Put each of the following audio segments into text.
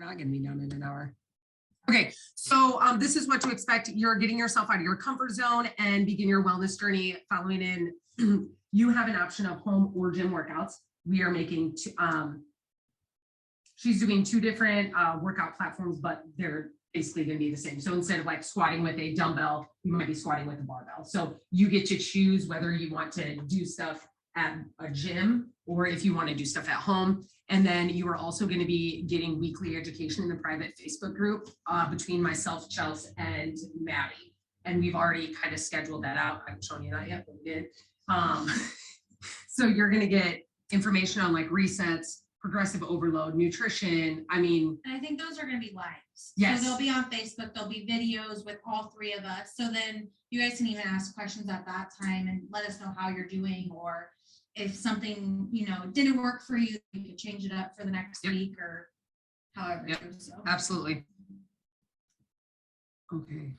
We're not going to be done in an hour. Okay, so this is what to expect. You're getting yourself out of your comfort zone and begin your wellness journey following in. You have an option of home or gym workouts. We are making, she's doing 2 different workout platforms, but they're basically going to be the same. So instead of like squatting with a dumbbell, you might be squatting with a barbell. So you get to choose whether you want to do stuff at a gym or if you want to do stuff at home. And then you are also going to be getting weekly education in the private Facebook group between myself, Chelsea, and Maddie. And we've already kind of scheduled that out. I haven't shown you that yet, but we did. So you're going to get information on like resets, progressive overload, nutrition. I mean, and I think those are going to be lives. Yes. So they'll be on Facebook. There'll be videos with all 3 of us. So then you guys can even ask questions at that time and let us know how you're doing, or if something, you know, didn't work for you, you could change it up for the next week or however. Yep. So. Absolutely. Okay.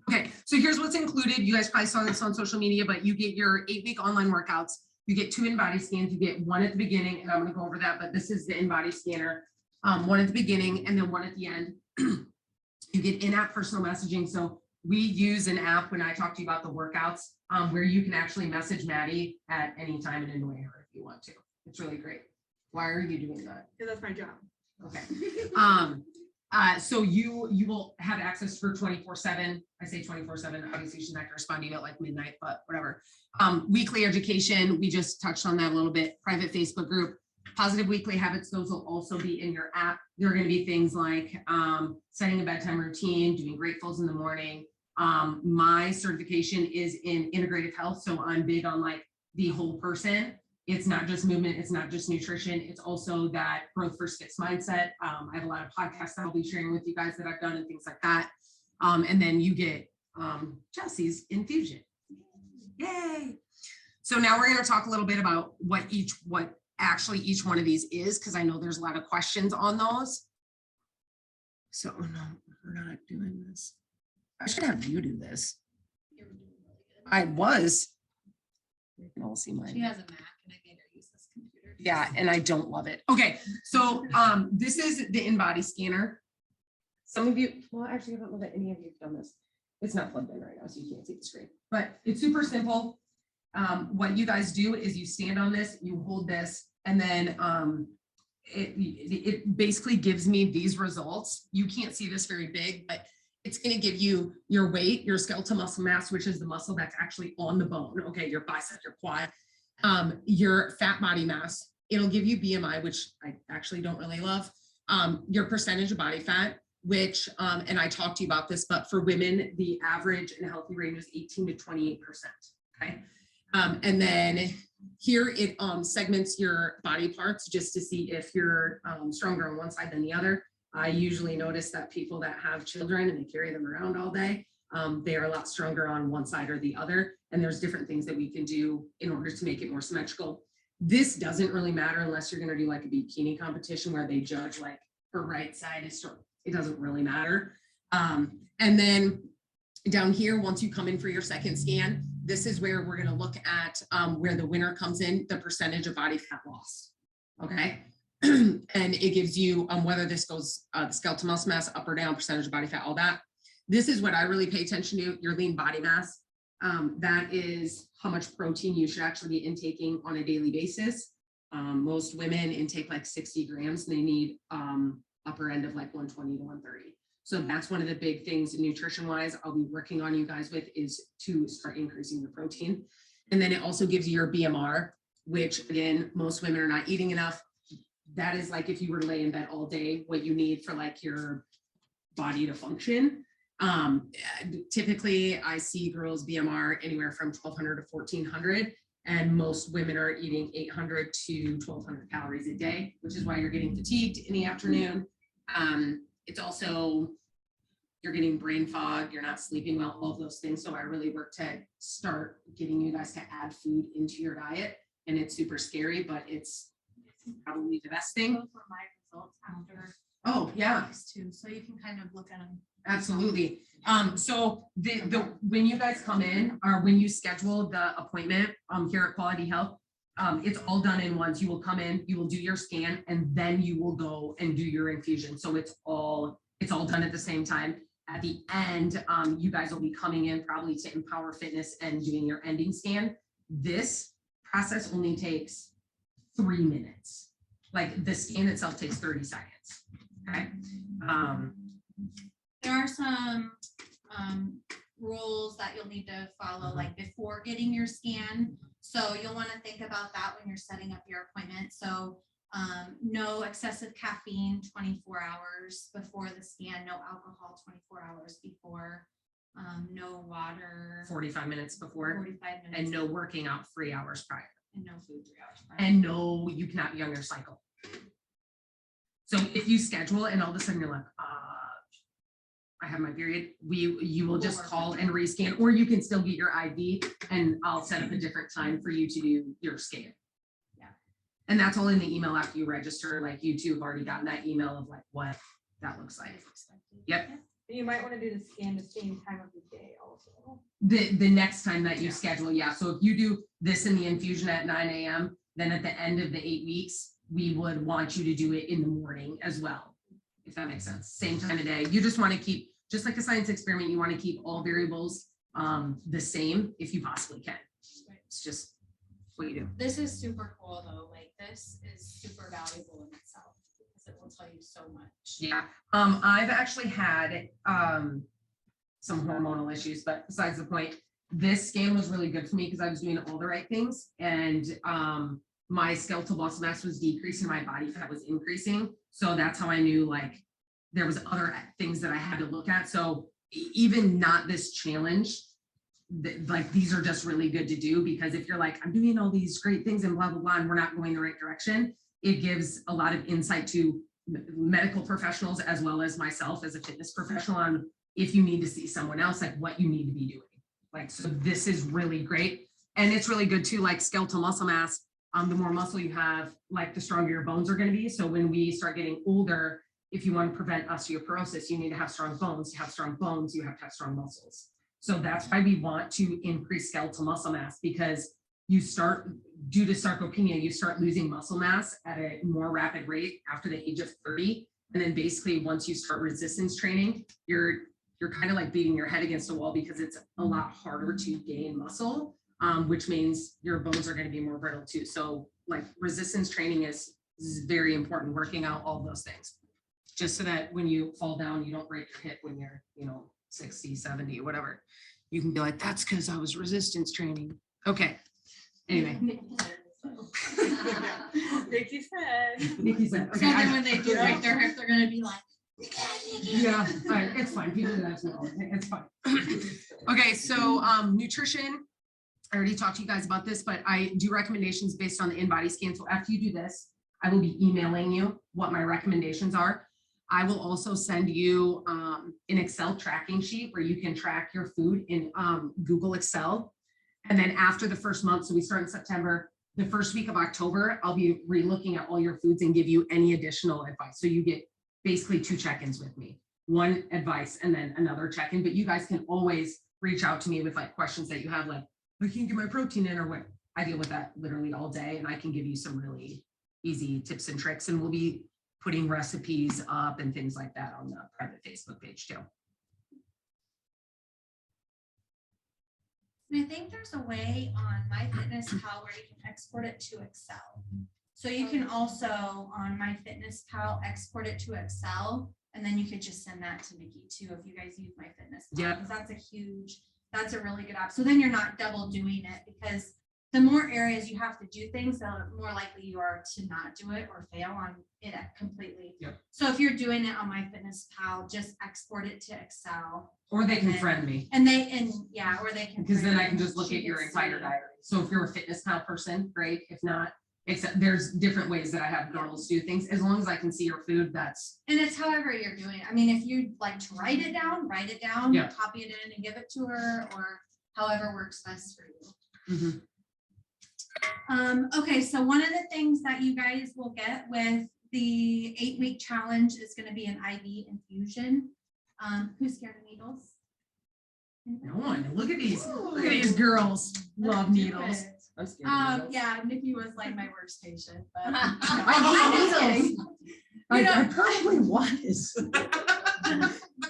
Okay, so here's what's included. You guys probably saw this on social media, but you get your 8-week online workouts. You get 2 InBody scans. You get 1 at the beginning, and I'm going to go over that, but this is the InBody scanner. 1 at the beginning and then 1 at the end. You get in-app personal messaging. So we use an app when I talk to you about the workouts where you can actually message Maddie at any time and annoy her if you want to. It's really great. Why are you doing that? Because that's my job. Okay. So you will have access for 24/7. I say 24/7. Obviously, she's not going to respond to you at like midnight, but whatever. Weekly education. We just touched on that a little bit. Private Facebook group. Positive weekly habits. Those will also be in your app. There are going to be things like setting a bedtime routine, doing gratefuls in the morning. My certification is in integrative health, so I'm big on like the whole person. It's not just movement, it's not just nutrition, it's also that growth first fix mindset. I have a lot of podcasts that I'll be sharing with you guys that I've done and things like that. And then you get Chelsea's infusion. Yay! So now we're going to talk a little bit about what actually each one of these is, because I know there's a lot of questions on those. So no, we're not doing this. I should have you do this. I was. You can all see mine. She has a Mac and I made her use this computer. Yeah, and I don't love it. Okay, so this is the InBody scanner. Some of you, well, actually, I don't know that any of you have done this. It's not plugged in right now, so you can't see the screen, but it's super simple. What you guys do is you stand on this, you hold this, and then it basically gives me these results. You can't see this very big, but it's going to give you your weight, your skeletal muscle mass, which is the muscle that's actually on the bone. Okay, your bicep, your quad, your fat body mass. It'll give you BMI, which I actually don't really love. Your percentage of body fat, which, and I talked to you about this, but for women, the average and healthy range is 18 to 28%. Okay. And then here it segments your body parts just to see if you're stronger on one side than the other. I usually notice that people that have children and they carry them around all day, they are a lot stronger on one side or the other. And there's different things that we can do in order to make it more symmetrical. This doesn't really matter unless you're going to do like a bikini competition where they judge like her right side is strong. It doesn't really matter. And then down here, once you come in for your second scan, this is where we're going to look at where the winner comes in, the percentage of body fat loss. Okay. And it gives you whether this goes the skeletal muscle mass up or down, percentage of body fat, all that. This is what I really pay attention to, your lean body mass. That is how much protein you should actually be intaking on a daily basis. Most women intake like 60 grams. They need upper end of like 120 to 130. So that's one of the big things nutrition wise I'll be working on you guys with, is to start increasing your protein. And then it also gives you your BMR, which again, most women are not eating enough. That is like if you were to lay in bed all day, what you need for like your body to function. Typically I see girls BMR anywhere from 1200 to 1400, and most women are eating 800 to 1200 calories a day, which is why you're getting fatigued in the afternoon. It's also, you're getting brain fog, you're not sleeping well, all of those things. So I really work to start getting you guys to add food into your diet, and it's super scary, but it's probably the best thing. Those were my results after. Oh yeah, Too, so you can kind of look at them. absolutely. So the when you guys come in, or when you schedule the appointment here at Quality Health, It's all done in once. You will come in, you will do your scan, and then you will go and do your infusion. So it's all done at the same time. At the end, you guys will be coming in probably to Empower Fitness and doing your ending scan. This process only takes 3 minutes. Like the scan itself takes 30 seconds. Okay. There are some rules that you'll need to follow, like before getting your scan. So you'll want to think about that when you're setting up your appointment. So no excessive caffeine 24 hours before the scan, no alcohol 24 hours before, no water 45 minutes before, 45 minutes, and no working out 3 hours prior. and no food 3 hours prior. And no, you cannot be on your cycle. So if you schedule and all of a sudden you're like, I have my period, you will just call and rescan, or you can still get your IV and I'll set up a different time for you to do your scan. Yeah. And that's all in the email after you register. Like you two have already gotten that email of like what that looks like. Yep. You might want to do the scan the same time of the day also. The next time that you schedule, yeah. So if you do this in the infusion at 9 a.m., then at the end of the 8 weeks, we would want you to do it in the morning as well, if that makes sense. Same time of day. You just want to keep, just like a science experiment, you want to keep all variables the same if you possibly can. It's just what you do. This is super cool though. Like this is super valuable in itself because it will tell you so much. Yeah. I've actually had some hormonal issues, but besides the point, this scan was really good for me because I was doing all the right things, and my skeletal muscle mass was decreasing, my body fat was increasing. So that's how I knew like there was other things that I had to look at. So even not this challenge, like these are just really good to do, because if you're like, I'm doing all these great things and blah, blah, blah, and we're not going the right direction, it gives a lot of insight to medical professionals as well as myself as a fitness professional on if you need to see someone else, like what you need to be doing. Like, so this is really great. And it's really good too, like skeletal muscle mass. The more muscle you have, like the stronger your bones are going to be. So when we start getting older, if you want to prevent osteoporosis, you need to have strong bones. To have strong bones, you have to have strong muscles. So that's why we want to increase skeletal muscle mass, because you start, due to sarcopenia, you start losing muscle mass at a more rapid rate after the age of 30. And then basically once you start resistance training, you're kind of like beating your head against a wall, because it's a lot harder to gain muscle, which means your bones are going to be more brittle too. So like resistance training is very important, working out all those things, just so that when you fall down, you don't break your hip when you're, 60, 70, whatever. You can be like, that's because I was resistance training. Okay. Anyway. Nikki said. Nikki said. So then when they do break their hip, they're gonna be like, Yeah, it's fine. People do that as well. It's fine. Okay, so nutrition. I already talked to you guys about this, but I do recommendations based on the InBody scan. So after you do this, I will be emailing you what my recommendations are. I will also send you an Excel tracking sheet where you can track your food in Google Excel. And then after the first month, so we start in September, the first week of October, I'll be re-looking at all your foods and give you any additional advice. So you get basically 2 check-ins with me, one advice and then another check-in, but you guys can always reach out to me with like questions that you have, like, I can't get my protein in, or what. I deal with that literally all day, and I can give you some really easy tips and tricks, and we'll be putting recipes up and things like that on the private Facebook page too. and I think there's a way on MyFitnessPal where you can export it to Excel. So you can also on MyFitnessPal export it to Excel, and then you could just send that to Nikki too if you guys use MyFitnessPal. Yeah. Because that's a really good app. So then you're not double doing it, because the more areas you have to do things, the more likely you are to not do it or fail on it completely. Yep. So if you're doing it on MyFitnessPal, just export it to Excel. Or they can then- friend me, or they can. because then I print can it. just look She at your can entire see. diary. So if you're a FitnessPal person, great. If not, except there's different ways that I have girls do things. As long as I can see your food, that's And it's however you're doing it. I mean, if you'd like to write it down, Yeah. copy it in and give it to her, or however works best for you. Mhm. Okay, so one of the things that you guys will get with the 8-week challenge is going to be an IV infusion. Who's scared of needles? No one. Look at these. Look at these girls. Love needles. I'm scared of needles. Yeah, Nikki was like my worst patient, but I hate needles. I probably was.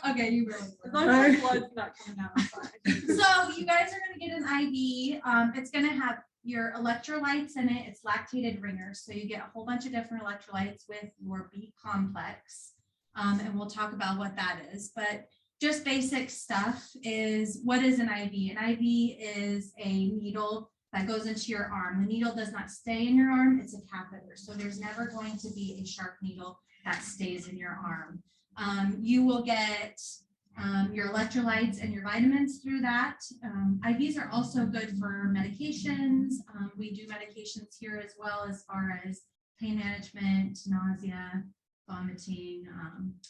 okay, you really As were. long as the blood's not coming out, I'm fine. So you guys are gonna get an IV. It's gonna have your electrolytes in it. It's lactated ringers. So you get a whole bunch of different electrolytes with your B complex. And we'll talk about what that is. But just basic stuff is, what is an IV? An IV is a needle that goes into your arm. The needle does not stay in your arm. It's a catheter. So there's never going to be a sharp needle that stays in your arm. You will get your electrolytes and your vitamins through that. IVs are also good for medications. We do medications here as well, as far as pain management, nausea, vomiting,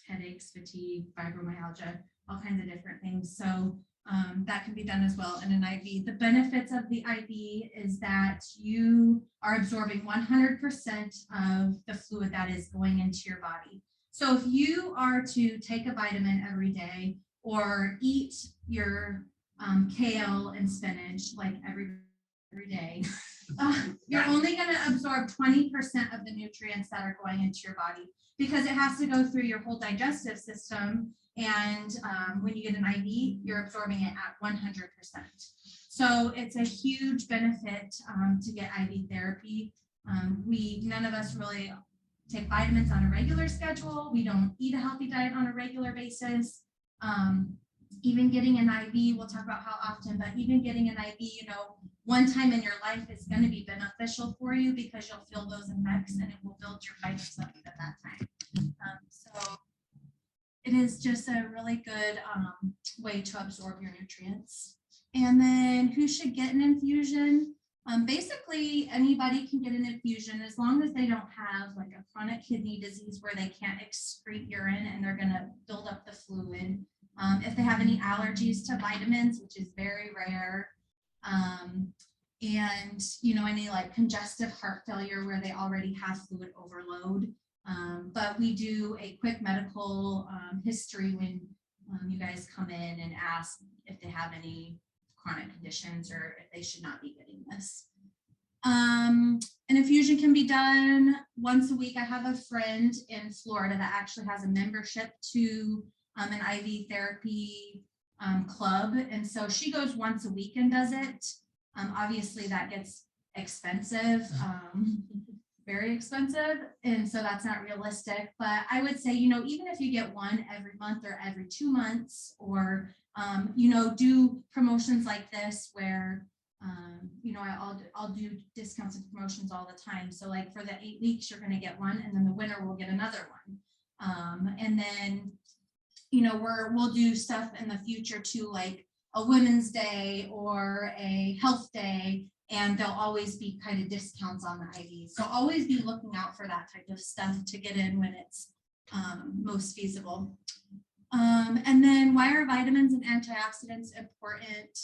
headaches, fatigue, fibromyalgia, all kinds of different things. So that can be done as well in an IV. The benefits of the IV is that you are absorbing 100% of the fluid that is going into your body. So if you are to take a vitamin every day or eat your kale and spinach like every day, you're only going to absorb 20% of the nutrients that are going into your body, because it has to go through your whole digestive system. And when you get an IV, you're absorbing it at 100%. So it's a huge benefit to get IV therapy. None of us really take vitamins on a regular schedule. We don't eat a healthy diet on a regular basis. Even getting an IV, we'll talk about how often, but even getting an IV, one time in your life is going to be beneficial for you, because you'll feel those effects and it will build your fibers up at that time. So it is just a really good way to absorb your nutrients. And then who should get an infusion? Basically, anybody can get an infusion as long as they don't have like a chronic kidney disease where they can't excrete urine and they're going to build up the fluid. If they have any allergies to vitamins, which is very rare, and any like congestive heart failure where they already have fluid overload. But we do a quick medical history when you guys come in and ask if they have any chronic conditions or if they should not be getting this. An infusion can be done once a week. I have a friend in Florida that actually has a membership to an IV therapy club. And so she goes once a week and does it. Obviously that gets expensive, very expensive. And so that's not realistic, but I would say, even if you get one every month or every 2 months, or, do promotions like this where, I'll do discounts and promotions all the time. So like for the 8 weeks, you're going to get one, and then the winner will get another one. And then, we'll do stuff in the future too, like a Women's Day or a Health Day, and there'll always be kind of discounts on the IV. So always be looking out for that type of stuff to get in when it's most feasible. And then why are vitamins and antioxidants important?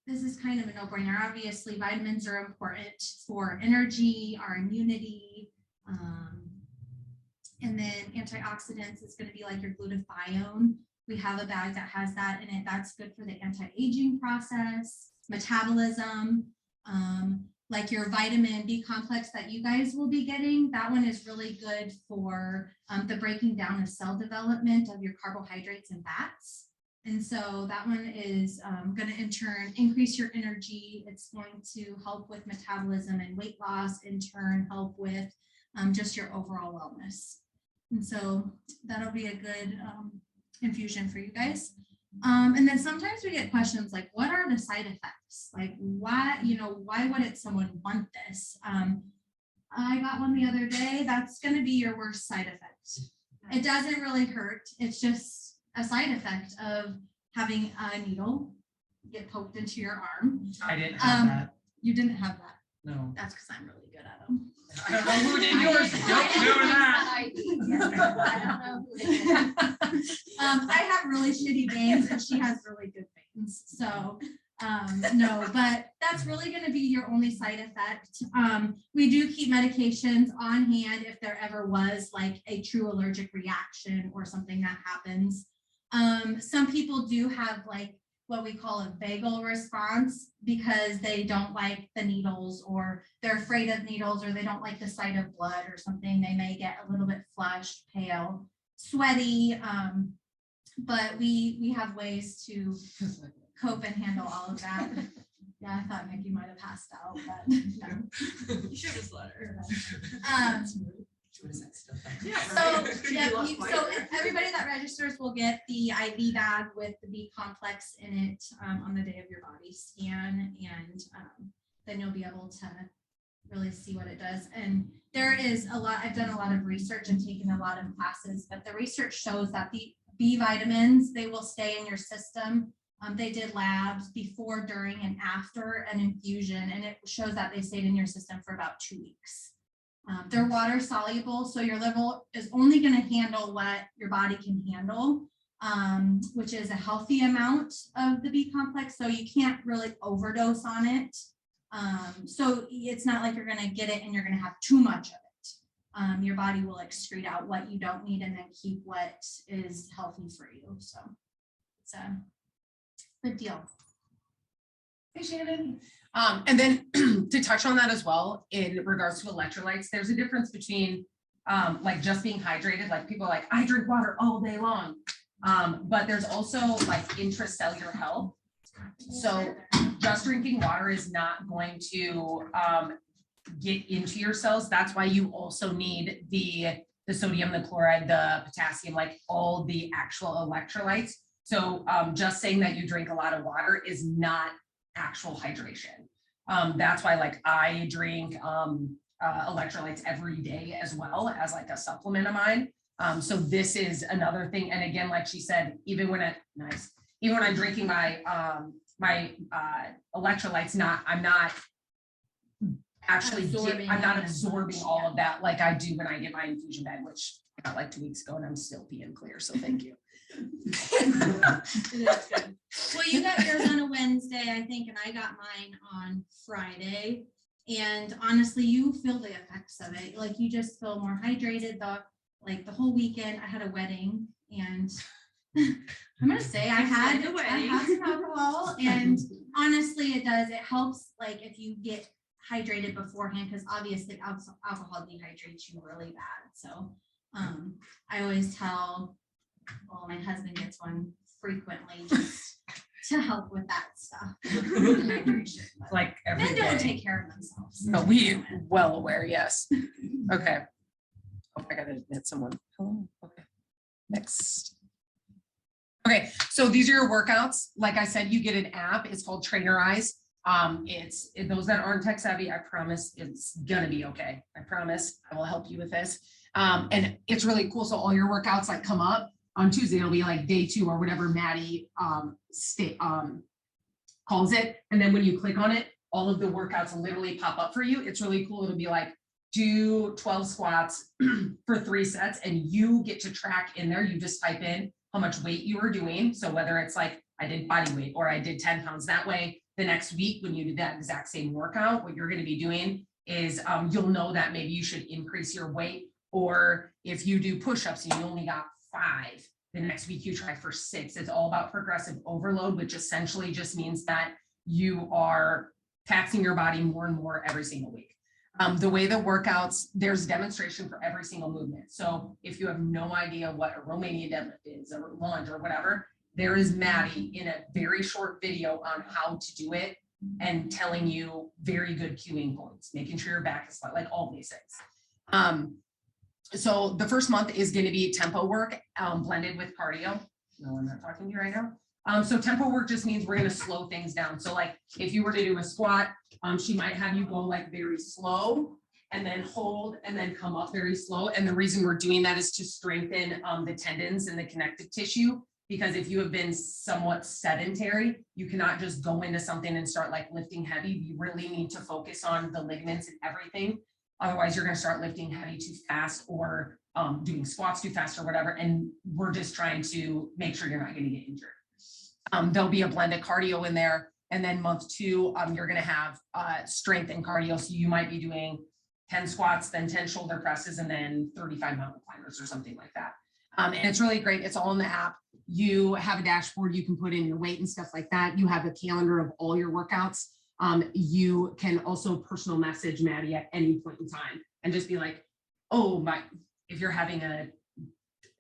This is kind of a no-brainer. Obviously, vitamins are important for energy, our immunity, and then antioxidants is going to be like your glutathione. We have a bag that has that in it. That's good for the anti-aging process, metabolism, like your vitamin B complex that you guys will be getting. That one is really good for the breaking down of cell development of your carbohydrates and fats. And so that one is going to in turn increase your energy. It's going to help with metabolism and weight loss, in turn help with just your overall wellness. And so that'll be a good infusion for you guys. And then sometimes we get questions like, what are the side effects? Like, why wouldn't someone want this? I got one the other day. That's going to be your worst side effect. It doesn't really hurt. It's just a side effect of having a needle get poked into your arm. I didn't have that. You didn't have that. No. That's because I'm really good at them. I don't know who did yours. Don't do that. I don't know who it is. I have really shitty veins and she has really good veins. So no, but that's really going to be your only side effect. We do keep medications on hand if there ever was like a true allergic reaction or something that happens. Some people do have like what we call a vagal response because they don't like the needles or they're afraid of needles or they don't like the sight of blood or something. They may get a little bit flushed, pale, sweaty. But we have ways to cope and handle all of that. Yeah, I thought Mickey might have passed out, but no. You should just let her. So everybody that registers will get the IV bag with the B complex in it on the day of your body scan, and then you'll be able to really see what it does. And there is a lot, I've done a lot of research and taken a lot of classes, but the research shows that the B vitamins, they will stay in your system. They did labs before, during, and after an infusion, and it shows that they stayed in your system for about 2 weeks. They're water soluble, so your liver is only going to handle what your body can handle, which is a healthy amount of the B complex. So you can't really overdose on it. So it's not like you're going to get it and you're going to have too much of it. Your body will excrete out what you don't need and then keep what is healthy for you. So it's a good deal. Hey, Shannon. And then to touch on that as well, in regards to electrolytes, there's a difference between like just being hydrated. Like people are like, I drink water all day long. But there's also like intracellular health. So just drinking water is not going to get into your cells. That's why you also need the sodium, the chloride, the potassium, like all the actual electrolytes. So just saying that you drink a lot of water is not actual hydration. That's why like I drink electrolytes every day as well as like a supplement of mine. So this is another thing. And again, like she said, even when I'm drinking my my electrolytes, I'm not actually I'm not absorbing all of that like I do when I get my infusion bag, which I got like 2 weeks ago and I'm still peeing clear. So thank you. Well, you got yours on a Wednesday, I think, and I got mine on Friday. And honestly, you feel the effects of it. Like you just feel more hydrated. The whole weekend, I had a wedding, and I'm gonna say I had some alcohol, and honestly, it does. It helps, like if you get hydrated beforehand, because obviously alcohol dehydrates you really bad. So I always tell. Well, my husband gets one frequently just to help with that stuff. Like every men day. don't take care of themselves. No, we well aware, yes. Okay. Oh, I gotta hit someone. Hello. Okay. Next. Okay, so these are your workouts. Like I said, you get an app. It's called Trainerize. It's those that aren't tech savvy, I promise it's gonna be okay. I promise I will help you with this. And it's really cool. So all your workouts like come up. On Tuesday, it'll be like day 2 or whatever Maddie calls it. And then when you click on it, all of the workouts literally pop up for you. It's really cool. It'll be like, do 12 squats for 3 sets, and you get to track in there. You just type in how much weight you are doing. So whether it's like I did body weight or I did 10 pounds, that way the next week when you do that exact same workout, what you're going to be doing is you'll know that maybe you should increase your weight. Or if you do push-ups and you only got 5, the next week you try for 6. It's all about progressive overload, which essentially just means that you are taxing your body more and more every single week. The way the workouts, there's demonstration for every single movement. So if you have no idea what a Romanian deadlift is or lunge or whatever, there is Maddie in a very short video on how to do it and telling you very good cueing points, making sure your back is flat, like all these things. So the first month is going to be tempo work blended with cardio. No, I'm not talking to you right now. So tempo work just means we're going to slow things down. So like if you were to do a squat, she might have you go like very slow and then hold and then come up very slow. And the reason we're doing that is to strengthen the tendons and the connective tissue. Because if you have been somewhat sedentary, you cannot just go into something and start like lifting heavy. You really need to focus on the ligaments and everything. Otherwise, you're going to start lifting heavy too fast or doing squats too fast or whatever. And we're just trying to make sure you're not going to get injured. There'll be a blended cardio in there. And then month 2, you're going to have strength and cardio. So you might be doing 10 squats, then 10 shoulder presses, and then 35 mountain climbers or something like that. And it's really great. It's all in the app. you have a dashboard, you can put in your weight and stuff like that. You have a calendar of all your workouts. You can also personal message Maddie at any point in time and just be like, oh my, if you're having a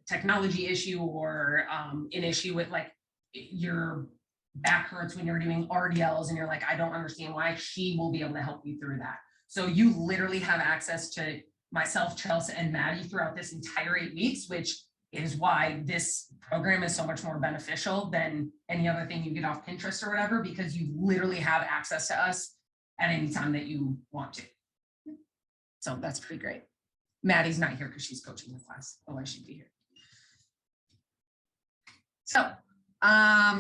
technology issue or an issue with like your back hurts when you're doing RDLs and you're like, I don't understand why, she will be able to help you through that. So you literally have access to myself, Chelsea, and Maddie throughout this entire 8 weeks, which is why this program is so much more beneficial than any other thing you get off Pinterest or whatever, because you literally have access to us at any time that you want to. So that's pretty great. Maddie's not here because she's coaching the class, otherwise she'd be here. So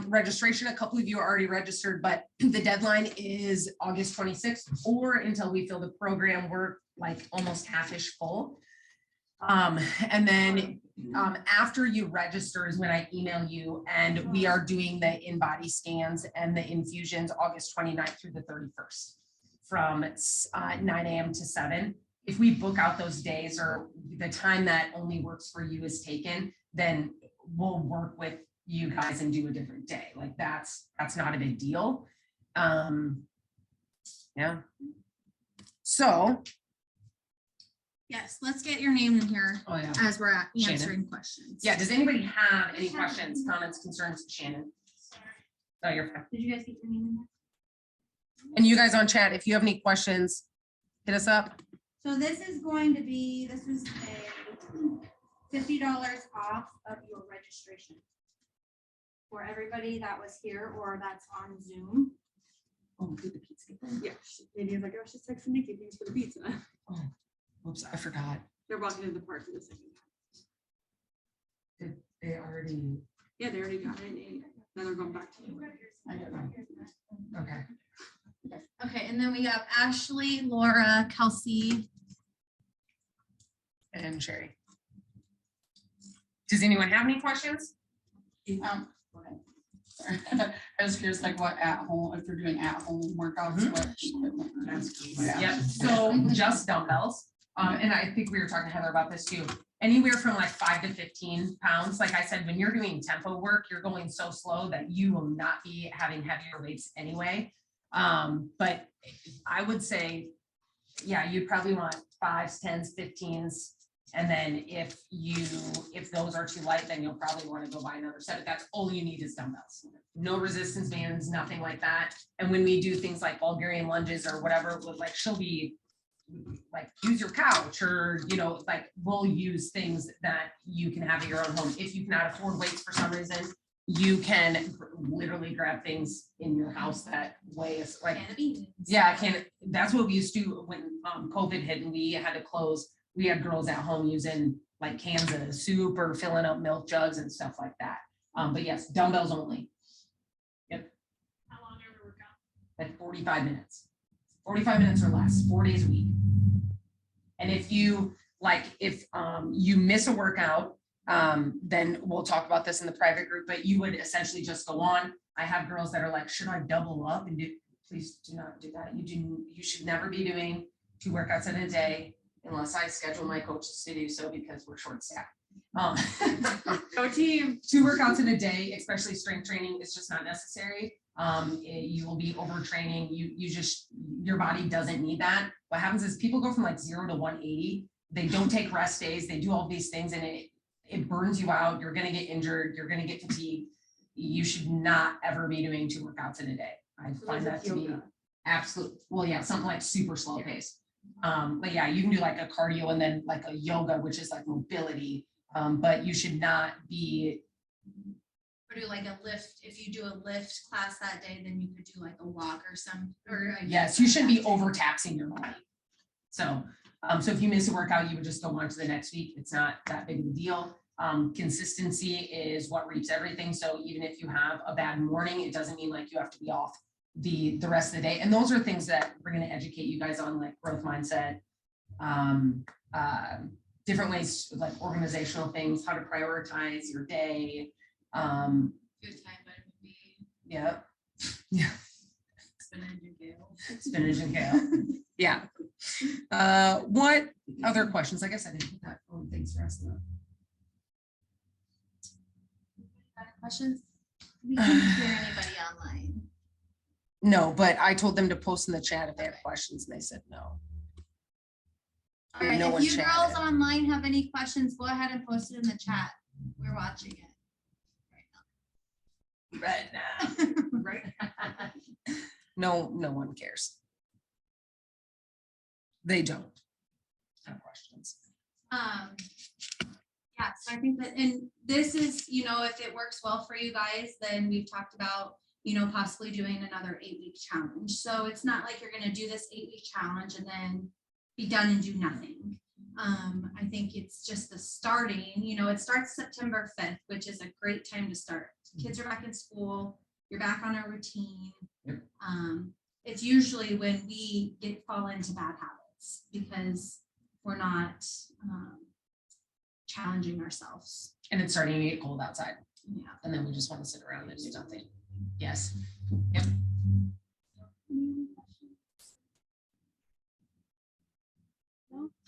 registration, a couple of you are already registered, but the deadline is August 26th or until we fill the program. We're like almost half-ish full. And then after you register is when I email you, and we are doing the InBody scans and the infusions August 29th through the 31st from 9 a.m. to 7. If we book out those days or the time that only works for you is taken, then we'll work with you guys and do a different day. Like that's not a big deal. Yeah. So Yes, let's get your name in here oh yeah. as we're Shannon. answering questions. Yeah, does anybody have any questions, comments, concerns? Shannon? Oh, you're fine. Did you guys get your name in there? And you guys on chat, if you have any questions, hit us up. So this is going to be, this is a $50 off of your registration for everybody that was here or that's on Zoom. Oh, did the pizza get there? Yeah, maybe like, I was just texting Nikki, thanks for the pizza. Oh, oops, I forgot. They're walking into the park in a second. Did they already? Yeah, they already got it and ate. Now they're going back to you. I don't know. Okay. Okay, and then we have Ashley, Laura, Kelsey. And Sherry. Does anyone have any questions? I was curious, like what at home, if you're doing at home workouts, what equipment? Yep, so just dumbbells. And I think we were talking to Heather about this too. Anywhere from like 5 to 15 pounds. Like I said, when you're doing tempo work, you're going so slow that you will not be having heavier weights anyway. But I would say, yeah, you'd probably want 5s, 10s, 15s. And then if those are too light, then you'll probably want to go buy another set. But that's all you need is dumbbells. No resistance bands, nothing like that. And when we do things like Bulgarian lunges or whatever, like she'll be like, use your couch or, you know, like we'll use things that you can have at your own home. If you cannot afford weights for some reason, you can literally grab things in your house that weigh like, yeah, that's what we used to do when COVID hit and we had to close. We had girls at home using like cans of soup or filling up milk jugs and stuff like that. But yes, dumbbells only. Yep. How long are the workout? Like 45 minutes. 45 minutes or less, 4 days a week. And if you you miss a workout, then we'll talk about this in the private group, but you would essentially just go on. I have girls that are like, should I double up and do, please do not do that. You should never be doing 2 workouts in a day unless I schedule my coaches to do so because we're short staffed. Go team. 2 workouts in a day, especially strength training, is just not necessary. You will be overtraining. Your body doesn't need that. What happens is people go from like 0 to 180. They don't take rest days. They do all these things and it burns you out. You're going to get injured. You're going to get fatigued. You should not ever be doing 2 workouts in a day. I find that to be absolute. Well, yeah, something like super slow pace. But yeah, you can do like a cardio and then like a yoga, which is like mobility. But you should not be. Or do like a lift. If you do a lift class that day, then you could do like a walk or some. Or yes, you shouldn't be overtaxing your body. So, so if you miss a workout, you would just go on to the next week. It's not that big of a deal. Consistency is what reaps everything. So even if you have a bad morning, it doesn't mean like you have to be off the rest of the day. And those are things that we're going to educate you guys on, like growth mindset, different ways, like organizational things, how to prioritize your day. Good time, vitamin B, Yeah. spinach and kale. Spinach and kale. Yeah. What other questions? I guess I didn't put that. Oh, thanks for asking that. questions? We can't hear anybody online. No, but I told them to post in the chat if they had questions and they said no. All right, No if one you girls chatted. online have any questions, go ahead and post it in the chat. We're watching it. Right now. Right. No, no one cares. They don't have questions. Yeah, so I think that, and this is, you know, if it works well for you guys, then we've talked about, you know, possibly doing another 8-week challenge. So it's not like you're gonna do this 8-week challenge and then be done and do nothing. I think it's just the starting, you know, it starts September 5th, which is a great time to start. Kids are back in school, you're back on a routine. Yep. It's usually when we fall into bad habits because we're not challenging ourselves. And it's starting to get cold outside. Yeah. And then we just want to sit around and do nothing. Yes. Yep.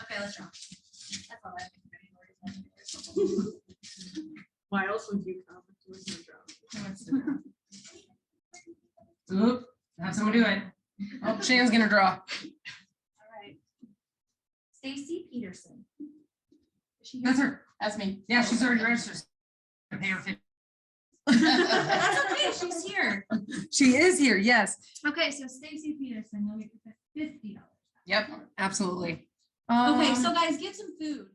Okay, let's draw. That's all I have. Why else would you come to a drop? Oop, have someone do it. Oh, Shannon's gonna draw. All right. Stacy Peterson. Is she here? That's her. That's me. Yeah, she's already registered. I pay her 50. That's okay, she's here. She is here, yes. Okay, so Stacy Peterson, you'll get $50. Yep, absolutely. Okay, so guys, get some food.